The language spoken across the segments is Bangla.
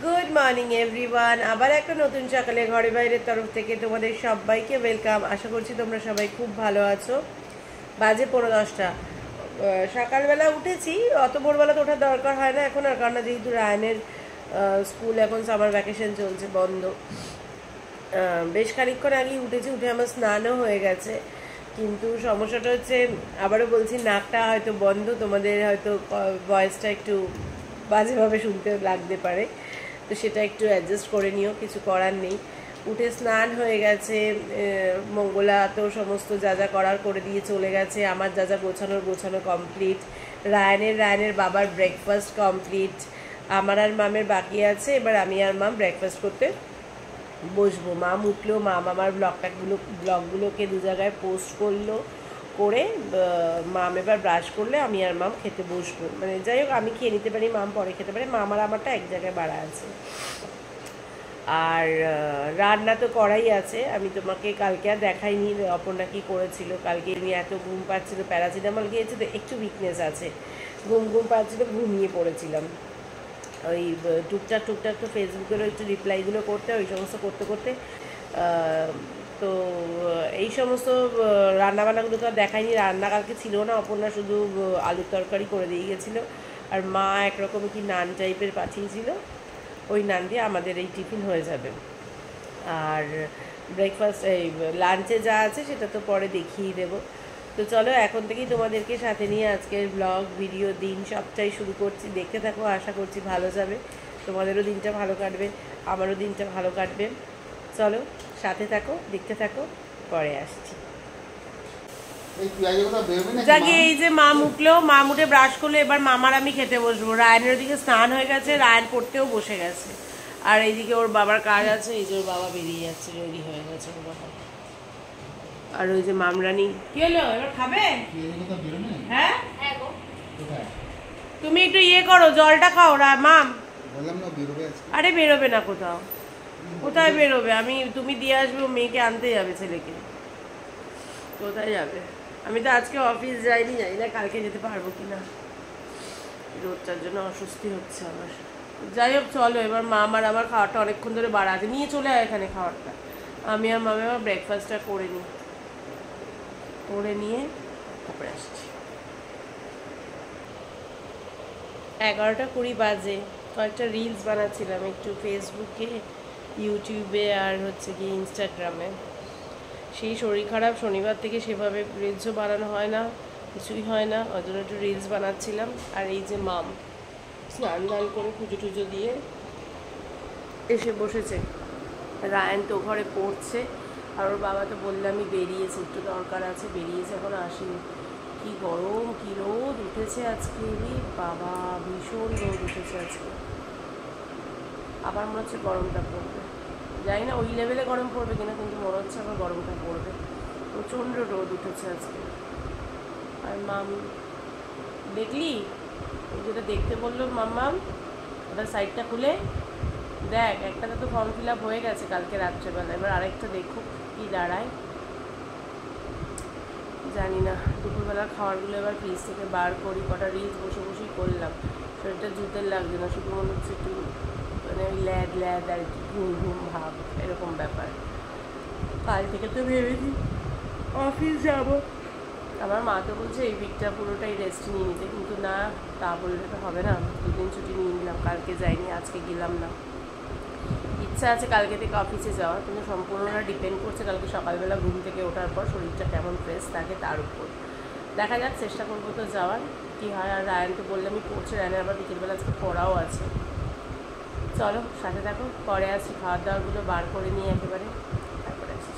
Good morning everyone. আবার একটা নতুন সকালে ঘরে বাইরের তরফ থেকে তোমাদের সবাইকে ওয়েলকাম। আশা করছি তোমরা সবাই খুব ভালো আছো। বাজে 10:30। সকালবেলা উঠেছি, অত ভোরবেলা তো ওঠার দরকার হয় না এখন আর, কারণ যেহেতু রায়নের স্কুল এখন সামার ভ্যাকেশন চলছে, বন্ধ। বেশ খানিকক্ষণ আগেই উঠেছি, উঠে আমার স্নানও হয়ে গেছে। কিন্তু সমস্যাটা হচ্ছে, আবারও বলছি, নাকটা হয়তো বন্ধ, তোমাদের হয়তো ভয়েসটা একটু বাজেভাবে শুনতে লাগতে পারে, তো সেটা একটু অ্যাডজাস্ট করে নিও, কিছু করার নেই। উঠে স্নান হয়ে গেছে, মঙ্গলা তো সমস্ত যা যা করার করে দিয়ে চলে গেছে, আমার যা যা গোছানো কমপ্লিট, রায়নের বাবার ব্রেকফাস্ট কমপ্লিট, আমার আর মামের বাকি আছে। এবার আমি আর মাম ব্রেকফাস্ট করতে বসবো। মাম উঠলো, মাম আমার ব্লগগুলোকে দু জায়গায় পোস্ট করলো, করে মাম এবার ব্রাশ করলে আমি আর মাম খেতে বসবো। মানে যাই হোক, আমি খেয়ে নিতে পারি, মাম পরে খেতে পারে, মাম আর আমারটা এক জায়গায় বাড়া আছে। আর রান্না তো করাই আছে, আমি তোমাকে কালকে আর দেখাইনি অপর্ণা কি করেছিল। কালকে আমি এত ঘুম পাচ্ছিল, প্যারাসিটামল খেয়েছি তো একটু উইকনেস আছে, ঘুম পাচ্ছিল, ঘুমিয়ে পড়েছিলাম। ওই টুকটাক তো ফেসবুকেরও একটু রিপ্লাইগুলো করতে, ওই সমস্ত করতে তো এই সমস্ত রান্নাবান্নাগুলো তো আর দেখায়নি। রান্না কালকে ছিল না, অপর্ণা শুধু আলুর তরকারি করে দিয়ে গেছিলো, আর মা একরকম কি নান টাইপের পাঠিয়েছিল, ওই নান দিয়ে আমাদের এই টিফিন হয়ে যাবে। আর ব্রেকফাস্ট এই লাঞ্চে যা আছে সেটা তো পরে দেখিয়ে দেবো। তো চলো, এখন থেকেই তোমাদেরকে সাথে নিয়ে আজকের ব্লগ ভিডিও দিন সবটাই শুরু করছি। দেখতে থাকো, আশা করছি ভালো যাবে, তোমাদেরও দিনটা ভালো কাটবে, আমারও দিনটা ভালো কাটবে। চলো সাথে থাকো, দেখতে থাকো, পরে আসছি। যাকে এই যে মাম উঠলো, মাম উঠে ব্রাশ করলো, এবার মামার আমি খেতে বসবো। রায়নের ওদিকে স্নান হয়ে গেছে, রায়ন পড়তেও বসে গেছে, আর এইদিকে ওর বাবার কাজ আছে। এই যে ওর বাবা বেরিয়ে যাচ্ছে, রেডি হয়ে গেছে ওর বাবা। আর ওই যে মামরানি, কি হলো, এবার খাবে? হ্যাঁ, তুমি একটু ইয়ে করো, জলটা খাও মাম। আরে বেরোবে না, কোথায় বেরোবে? তুমি দিয়ে আসবে, মেয়েকে আনতে যাবে, ছেলেকে কোথায় যাবে? আমি তো আজকে অফিস যাইনি, জানি না কালকে যেতে পারবো কিনা, রোদটার জন্য অস্বস্তি হচ্ছে আমার। যাই হোক চলো, এবার মাম আর আমার খাওয়াটা অনেকক্ষণ ধরে বাড়া আছে, নিয়ে চলে আয় এখানে খাওয়ারটা। আমি আর মামা আমার ব্রেকফাস্টটা করে নিয়ে তারপরে আসছি। 11:20 বাজে। কয়েকটা রিলস বানাচ্ছিলাম একটু ফেসবুকে, ইউটিউবে, আর হচ্ছে কি ইনস্টাগ্রামে। সেই শরীর খারাপ, শনিবার থেকে সেভাবে রিলসও বানানো হয় না, কিছুই হয় না, ওই জন্য একটু রিলস বানাচ্ছিলাম। আর এই যে মাম স্নান দান করে পুজো দিয়ে এসে বসেছে। রায়ন তো ঘরে পড়ছে, আর ওর বাবা তো বললামই বেরিয়েছে, একটু দরকার আছে, বেরিয়েছে, এখন আসেনি। কি গরম, কি রোদ উঠেছে আজকে, বাবা ভীষণ রোদ উঠেছে আজকে। আবার মনে হচ্ছে গরমটা পড়বে, জানি না ওই লেভেলে গরম পড়বে কিনা, কিন্তু মনে হচ্ছে আবার গরমটা পড়বে। প্রচণ্ড রোদ উঠেছে আজকে। আর মাম দেখলি, যেটা দেখতে বললো মাম্মাম, ওটা সাইডটা খুলে দেখ, একটাতে তো ফর্ম ফিল আপ হয়ে গেছে কালকে রাত্রেবেলা, এবার আরেকটা দেখো কি দাঁড়ায়। জানি না, দুপুরবেলার খাবারগুলো এবার ফ্রিজ থেকে বার করি। কটা রিলস বসেই করলাম, শরীরটা জুতের লাগছে না, শুধু মনে হচ্ছে একটু মানে ল্যাদ আর কি, ঘুম ভাব, এরকম ব্যাপার। কাল থেকে তো ভেবেছি অফিস যাব। আমার মা তো বলছে এই উইকটা পুরোটাই রেস্ট নিয়ে নিতে, কিন্তু না, তা বললে তো হবে না। 2 দিন ছুটি নিয়ে নিলাম, কালকে যাইনি, আজকে গেলাম না। ইচ্ছা আছে কালকে থেকে অফিসে যাওয়ার, কিন্তু সম্পূর্ণটা ডিপেন্ড করছে কালকে সকালবেলা ঘুম থেকে ওঠার পর শরীরটা কেমন ফ্রেশ থাকে তার উপর। দেখা যাক, চেষ্টা করবো তো যাওয়ার, কী হয়। আর রায়ন তো বললে আমি পড়ছে, রায়নের আবার বিকেলবেলা আজকে পড়াও আছে। চলো সাথে থাকো, পরে আসছি, খাওয়ার দাওয়ারগুলো বার করে নিয়ে একেবারে তারপরে আসছি।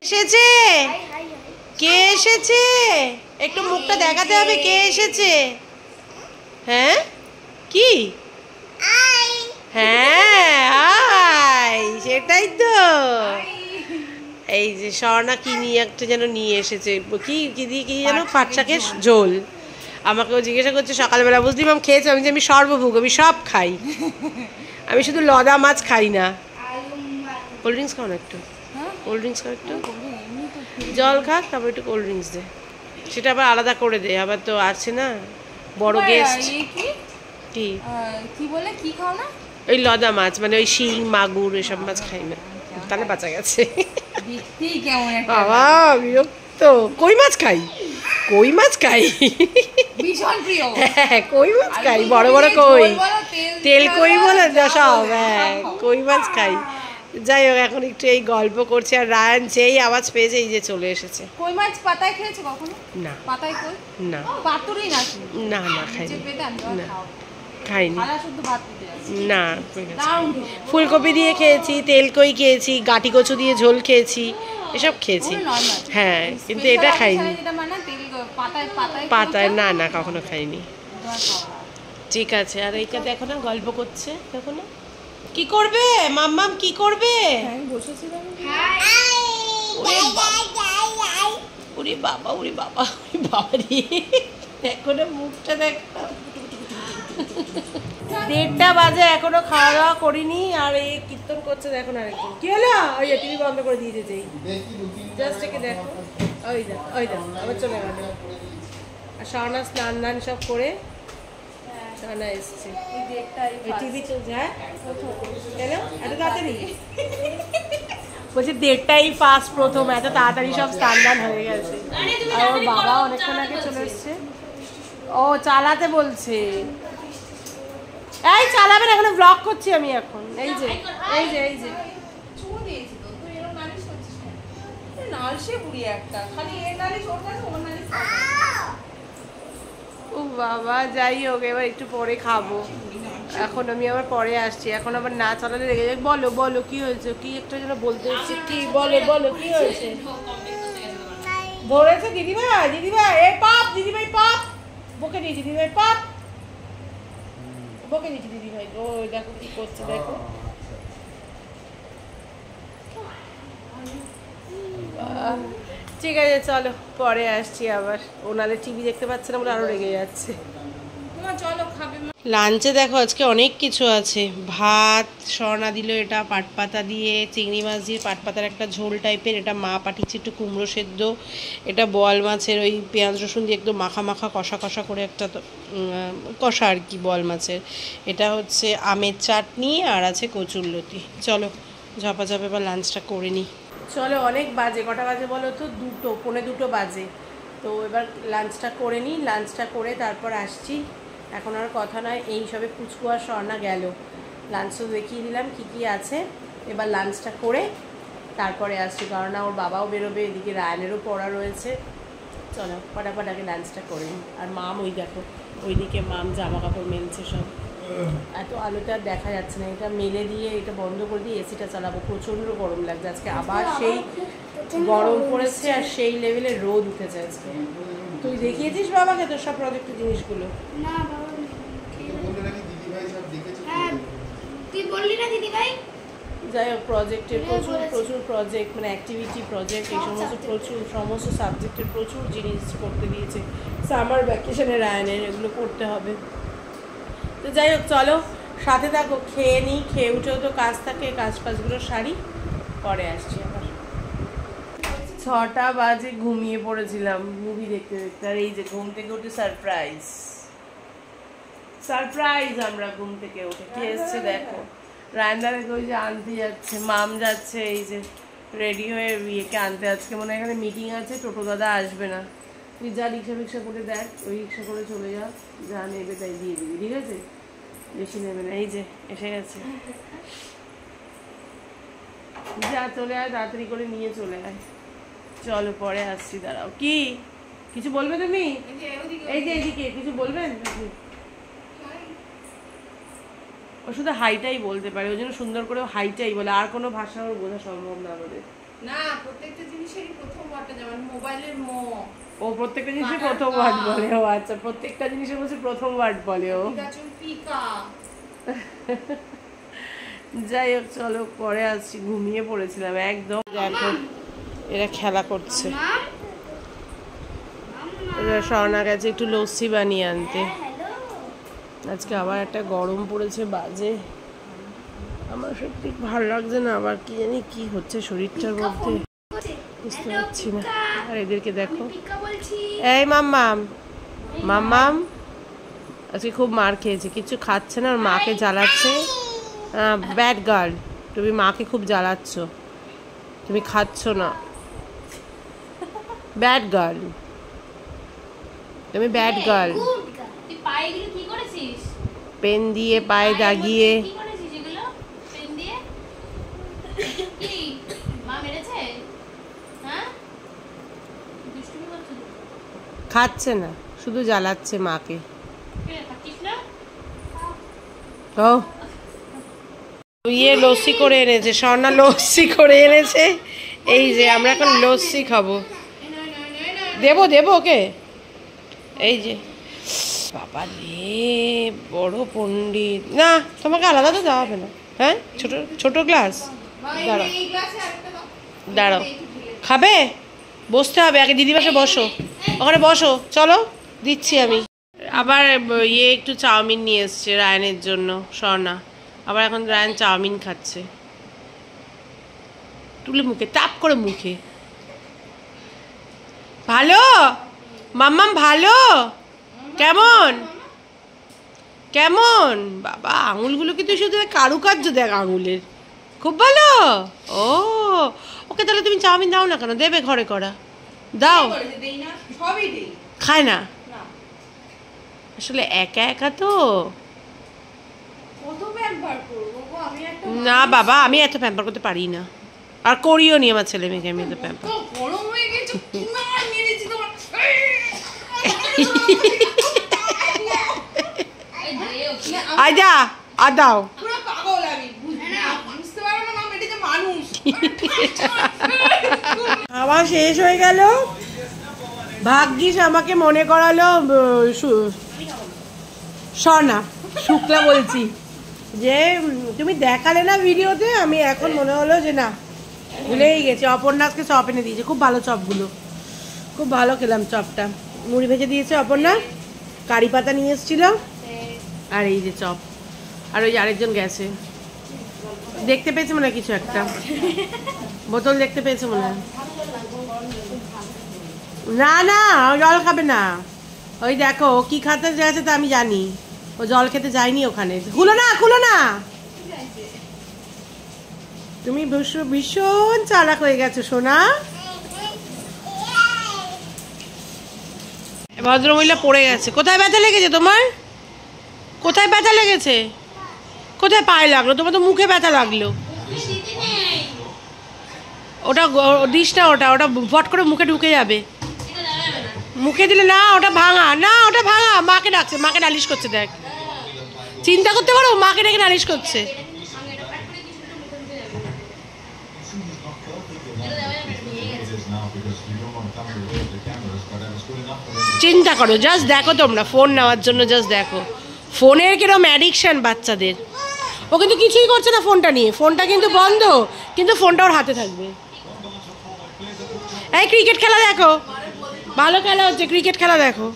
এসেছে, কে এসেছে? একটু মুখটা দেখাতে হবে, কে এসেছে? হ্যাঁ, কি? হ্যাঁ, সেটাই তো। এই যে স্বর্ণা কি নিয়ে একটা যেন নিয়ে এসেছে, কি যেন, পাট শাকের ঝোল। আমাকেও জিজ্ঞাসা করছে সকালবেলা, বুঝলি মাম খেয়েছে? আমি সর্বভোগ, আমি সব খাই, আমি শুধু লদা মাছ খাই না। কোল্ড ড্রিঙ্কস খাও না একটু, কোল্ড ড্রিঙ্কস খাও একটু, জল খাক, তারপর একটু কোল্ড ড্রিঙ্কস দে, সেটা আবার আলাদা করে দে, আবার তো আছে না বড় গেস্ট। কি কি বলে কি খাও না? ওই লদা মাছ, মানে ওই শিং মাগুর এসব মাছ খাই না। তাহলে বাঁচা গেছে। দেখতেই কেমন একটা বাবা বিরক্ত। কই মাছ খাই, কই মাছ খাই, ভীষণ প্রিয়। হ্যাঁ কই মাছ খাই, বড় বড় কই, তেল কই বলে সব, হ্যাঁ কই মাছ খাই। যাই হোক, এখন একটু এই গল্প করছি, আর রায়ান যেই আওয়াজ পেয়েছে এই যে চলে এসেছে। কই মাছ পাতায় খেয়েছো কখনো? না পাতায় কই না পাতুরি না? না না খাইনি, না খাইনি খালা শুদ্ধ ভাত দিতে আছে না। দারুণ। ফুলকপি দিয়ে খেয়েছি, তেল কই খেয়েছি, গাটি কচু দিয়ে ঝোল খেয়েছি, এসব খেয়েছি। হ্যাঁ কিন্তু এটা খাইনি। যেটা মানে তেল পাতায় পাতায় পাতায় না না কখনো খাইনি। ঠিক আছে, আর এইটা দেখো না গল্প করছে, দেখো না কি করবে মাম্মাম, কি করবে? বসেছিলাম। ওরে বাবা ওরে বাবা ওরে বাবা রে, দেখো না মুখটা দেখো। 1:30 বাজে, এখনো খাওয়া দাওয়া করিনি, আর এই কীর্তন করছে দেখো না আরেকজন। কি হলো? ওই টিভি বন্ধ করে দিয়েছে, যেই জাস্ট একে দেখো, ওই দেখো ওই দেখো আবার চলে গেল। আর শাওনা স্নান দান সব করে শাওনা এসছে, ওই টিভি চলছে। হ্যাঁ কেন এত তাড়াতাড়ি? বলছি 1:30টাই ফার্স্ট প্রথম, এত তাড়াতাড়ি সব স্নান দান হয়ে গেছে। আর ওর বাবা অনেকক্ষণ আগে চলে এসছে। ও চালাতে বলছে। এই চালাবেন, এখন ব্লগ করছি আমি এখন। এই যে এই যে এই যে চুমু দিয়েছি তো, তুই এরকম নালিশ করছিস কেন? নালসে বুড়ি একটা, খালি এর নালিশ ওর কাছে, ওর নালিশ ওর কাছে। ও বাবা, যাই হোক এবার একটু পরে খাবো। এখন আমি আবার পরে আসছি, এখন আবার না চালালে রেগে যাক। বলো বলো কি হয়েছে, কি একটা যেন বলতে হচ্ছে, কি বলো বলো কি হয়েছে? ধরেছে দিদিভাই, দিদিভাই এই পাপ, দিদিভাই পাপ, বকে দিয়েছি দিদিভাই পাপ, বকে দিয়েছি দিদিভাই। ও দেখো কি করছে দেখো। ঠিক আছে চলো পরে আসছি আবার। ওনাদের টিভি দেখতে পাচ্ছে না বলে আরো রেগে যাচ্ছে। চলো খাবে। লাঞ্চে দেখো আজকে অনেক কিছু আছে। ভাত স্বর্ণা দিল, এটা পাটপাতা দিয়ে চিংড়ি মাছ দিয়ে পাটপাতার একটা ঝোল টাইপের, এটা মা পাঠিয়েছে একটু কুমড়ো সেদ্ধ, এটা বোয়াল মাছের ওই পেঁয়াজ রসুন দিয়ে একদম মাখা মাখা কষা কষা করে একটা কষা আর কি বোয়াল মাছের, এটা হচ্ছে আমের চাটনি, আর আছে কচুরলতি। চলো ঝপাঝপ এবার লাঞ্চটা করে নিই। চলো অনেক বাজে, কটা বাজে বলো তো? 2:45 বাজে। তো এবার লাঞ্চটা করে নিই, লাঞ্চটা করে তারপর আসছি। এখন আর কথা নয়, এই সবে পুচকু আর স্বর্ণা গেল, লাঞ্চ তো দেখিয়ে দিলাম কী কী আছে। এবার লাঞ্চটা করে তারপরে আসছি, কারণ ওর বাবাও বেরোবে, এদিকে রায়ানেরও পড়া রয়েছে। চলো ফটাফট আগে লাঞ্চটা করে নিই। আর মাম ওই দেখো ওইদিকে মাম জামা কাপড় মেলছে সব, এত আলোতে আর দেখা যাচ্ছে না। এটা মেলে দিয়ে এটা বন্ধ করে দিয়ে এসিটা চালাবো, প্রচণ্ড গরম লাগছে আজকে। আবার সেই গরম পড়েছে আর সেই লেভেলে রোদ উঠেছে আজকে। তুই দেখিয়েছিস বাবাকে তোর সব প্রজেক্টের জিনিসগুলো? না বাবা, তুই বললি না দিদি ভাই? যাই হোক প্রজেক্টের প্রচুর প্রচুর প্রজেক্ট, মানে অ্যাক্টিভিটি প্রজেক্ট, এই সমস্ত প্রচুর সমস্ত সাবজেক্টের প্রচুর জিনিস করতে দিয়েছে সামার ভ্যাকেশনে রায়ানের, এগুলো করতে হবে। তো যাই হোক চলো সাথে থাকো, খেয়ে নিই, খেয়ে উঠেও তো কাজ থাকে, কাজগুলো সারি, পরে আসছি আবার। 6টা বাজে ঘুমিয়ে পড়েছিলাম মুভি দেখতে দেখতে, আর এই যে ঘুম থেকে উঠে সারপ্রাইজ সারপ্রাইজ, আমরা ঘুম থেকে উঠে কে এসছে দেখো। রায়নদাকে ওই যে আনতে যাচ্ছে, মাম যাচ্ছে এই যে রেডি হয়ে বিয়েকে আনতে। আজকে মনে হয় এখানে মিটিং আছে, টোটো দাদা আসবে না। তুই যা রিক্সা করে দেখ, ওই রিক্সা করে চলে যা, যা নেবে তাই দিয়ে দিবি, ঠিক আছে? বেশি নেবে না। এই যে এসে গেছে, যা চলে আয়, তাড়াতাড়ি করে নিয়ে চলে আয়। চলো পরে আসছি, দাঁড়াও। কি কিছু বলবে তুমি? এই যে এদিকে কিছু বলবেন? ও শুধু হাইটাই বলতে পারে, ওই জন্য সুন্দর করে হাইটাই বলে, আর কোনো ভাষা ওর বোঝা সম্ভব না আমাদের। না, প্রত্যেকটা জিনিসেরই প্রথম ওয়ার্ডটা, যেমন মোবাইলের ম, ও প্রত্যেকটা জিনিসের প্রথম ওয়ার্ড বলে। ও আচ্ছা, প্রত্যেকটা জিনিসের বলছে প্রথম ওয়ার্ড বলে ও। যাই হোক চলো পরে আসছি, ঘুমিয়ে পড়েছিলাম একদম। দেখো এরা খেলা করছে, স্বর্ণা গেছে একটু লস্যি বানিয়ে আনতে। আজকে আবার একটা গরম পড়েছে বাজে, আমার সত্যি ভালো লাগছে না, আবার কি জানি কি হচ্ছে শরীরটার মধ্যে, বুঝতে পারছি না। আর এদেরকে দেখো, এই মাম্মাম মাম্মাম, আজকে খুব মার খেয়েছে, কিছু খাচ্ছে না, ওর মাকে জ্বালাচ্ছে। ব্যাড গার্ল, তুমি মাকে খুব জ্বালাচ্ছ, তুমি খাচ্ছ না। ব্যাড গার্ল, তুমি ব্যাড গার্ল। তুই পায়ে এগুলো কি করেছিস? পেন দিয়ে পায়ে দাগিয়ে। কি করেছিস এগুলো পেন দিয়ে? কি মা মেরেছে? হ্যাঁ, দুষ্টুমি করছিস? খাচ্ছে না, শুধু জ্বালাচ্ছে মাকে। কে খাচ্ছিস না? ও ইয়ে লস্যি করে এনেছে, স্বর্ণা লস্যি করে এনেছে। এই যে আমরা এখন লস্যি খাবো। দেবো দেবো ওকে। এই যে বাবা রে, বড় পণ্ডিত। না তোমাকে আলাদা তো দেওয়া হবে না। হ্যাঁ, ছোট ছোট গ্লাস। দাঁড়াও এই গ্লাসে আরেকটা দাও। দাঁড়াও, খাবে? বসতে হবে আগে, দিদি পাশে বসো, ওখানে বসো, চলো দিচ্ছি আমি। আবার ইয়ে একটু চাউমিন নিয়ে এসছে রায়নের জন্য স্বর্ণা। আবার এখন রায়ন চাউমিন খাচ্ছে, তুলে মুখে, টাপ করে মুখে। ভালো মাম্মাম, ভালো? কেমন কেমন? বাবা আঙুলগুলো কিন্তু শুধু কারুকার্য দেখ আঙুলের, খুব ভালো। ও ওকে তাহলে তুমি চাউমিন দাও না কেন? দেবে ঘরে করা, দাও। দেই না, সবই দেই খায় না না। আসলে, একা একা তো। কত ব্যবহার করবো গো আমি একটা। না বাবা, আমি এত প্যাম্পার করতে পারি না, আর করিও নি আমার ছেলে মেয়েকে আমি এত প্যাম্পার। তো গরম হয়ে গেছে, কি মার মেরেছি তোমার। এই দে ওকে। আয় যা, আর দাও। পুরো পাগল আমি, বুঝতে পারো না মাম, এটা যে মানুষ। আমার শেষ হয়ে গেল। ভাগ্যিস আমাকে মনে করালো স্বর্ণা, শুক্লা বলছি, যে তুমি দেখালে না ভিডিওতে, আমি এখন মনে হলো যে না, ভুলেই গেছি। অপর্ণাকে চপ এনে দিয়েছে, খুব ভালো চপগুলো, খুব ভালো খেলাম চপটা। মুড়ি ভেজে দিয়েছে অপর্ণা, কারি পাতা নিয়ে এসেছিল, আর এই যে চপ। আর ওই আরেকজন গেছে, দেখতে পেয়েছে মনে হয় কিছু একটা, বোতল দেখতে পেয়েছে মনে হয়। না না, ও জল খাবে না। ওই দেখো ও কি খাতে গেছে তা আমি জানি, ও জল খেতে যায়নি ওখানে। খুলো না, খুলো না, তুমি ভীষণ চালাক হয়ে গেছো সোনা। ভদ্রমহিলা পড়ে গেছে। কোথায় ব্যথা লেগেছে তোমার? কোথায় ব্যথা লেগেছে? কোথায় পায়ে লাগলো? তোমার তো মুখে ব্যথা লাগলো। ওটা দিস না, ওটা ওটা ফট করে মুখে ঢুকে যাবে। মুখে দিলে না, ওটা ভাঙা না, ওটা ভাঙা। মাকে ডাকছে, মাকে নালিশ করছে, দেখ। চিন্তা করতে পারো, মাকে ডেকে নালিশ করছে। চিন্তা করো, জাস্ট দেখো তোমরা, ফোন নেওয়ার জন্য জাস্ট দেখো ফোনের কিরকম অ্যাডিকশন বাচ্চাদের। ও কিন্তু কিছুই করছে না ফোনটা নিয়ে, ফোনটা কিন্তু বন্ধ, কিন্তু ফোনটা ওর হাতে থাকবে। এই ক্রিকেট খেলা দেখো, ভালো খেলা হচ্ছে, ক্রিকেট খেলা দেখো।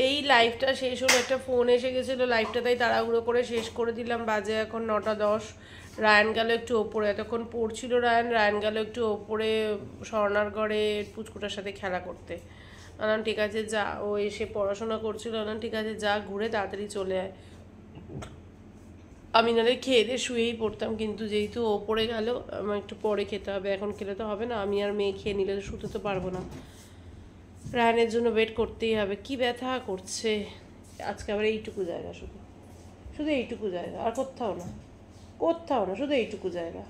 এই লাইভটা শেষ হলো, একটা ফোন এসে গেছিলো লাইভটা, তাই তাড়াহুড়ো করে শেষ করে দিলাম। বাজে এখন 9:10। রায়ান গেল একটু ওপরে, এতক্ষণ পড়ছিল রায়ান গেল একটু ওপরে স্বর্ণার ঘরে পুচকুটার সাথে খেলা করতে। আনাম ঠিক আছে যা, ও এসে পড়াশোনা করছিল, আনাম ঠিক আছে যা, ঘুরে তাড়াতাড়ি চলে আয়। আমি নাহলে খেয়ে দিয়ে শুয়েই পড়তাম, কিন্তু যেহেতু ও পড়ে গেল, আমার একটু পরে খেতে হবে, এখন খেলে তো হবে না। আমি আর মেয়ে খেয়ে নিলে তো শুতে তো পারবো না, রায়ানের জন্য ওয়েট করতেই হবে। কি ব্যথা করছে আজকে আবার, এইটুকু জায়গা, শুধু শুধু এইটুকু জায়গা, আর কোথাও না, কোথাও না, শুধু এইটুকু জায়গা।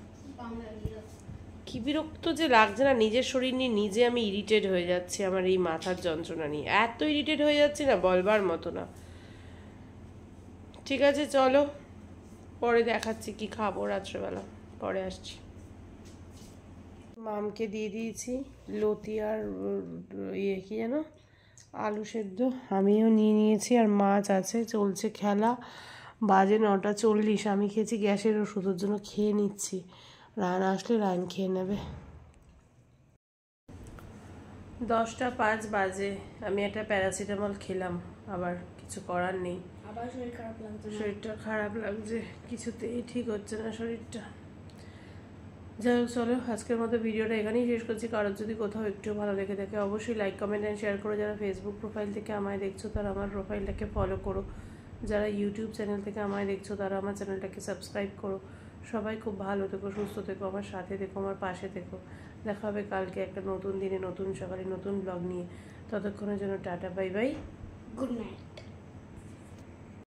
কি বিরক্ত যে লাগছে না নিজের শরীর নিয়ে, নিজে আমি ইরিটেট হয়ে যাচ্ছি আমার এই মাথার যন্ত্রণা নিয়ে, এত ইরিটেট হয়ে যাচ্ছি না বলবার মতো না। ঠিক আছে চলো, পরে দেখাচ্ছি কি খাবো রাত্রেবেলা, পরে আসছি। মামকে দিয়ে দিয়েছি লতি আর ইয়ে কি যেন আলু সেদ্ধ, আমিও নিয়ে নিয়েছি, আর মাছ আছে, চলছে খেলা। বাজে 9:40, আমি খেয়েছি গ্যাসের ওষুধের জন্য, খেয়ে নিচ্ছি। রায়ন আসলে রায়ন খেয়ে নেবে। 10:05 বাজে, আমি একটা প্যারাসিটামল খেলাম, আবার কিছু করার নেই। আবার শরীর খারাপ লাগছে, শরীরটা খারাপ লাগছে, কিছুতেই ঠিক হচ্ছে না শরীরটা। যাই হোক, চলো আজকের মতো ভিডিওটা এখানেই শেষ করছি। কারোর যদি কোথাও একটু ভালো লেগে থাকে অবশ্যই লাইক, কমেন্ট অ্যান্ড শেয়ার করো। যারা ফেসবুক প্রোফাইল থেকে আমায় দেখছো তারা আমার প্রোফাইলটাকে ফলো করো, যারা ইউটিউব চ্যানেল থেকে আমায় দেখছো তারা আমার চ্যানেলটাকে সাবস্ক্রাইব করো। সবাই খুব ভালো থেকো, সুস্থ থেকো, আমার সাথে থেকো, আমার পাশে থেকো। দেখা হবে কালকে একটা নতুন দিনে, নতুন সকালে, নতুন ব্লগ নিয়ে। ততক্ষণের জন্য tata, bye bye, good night.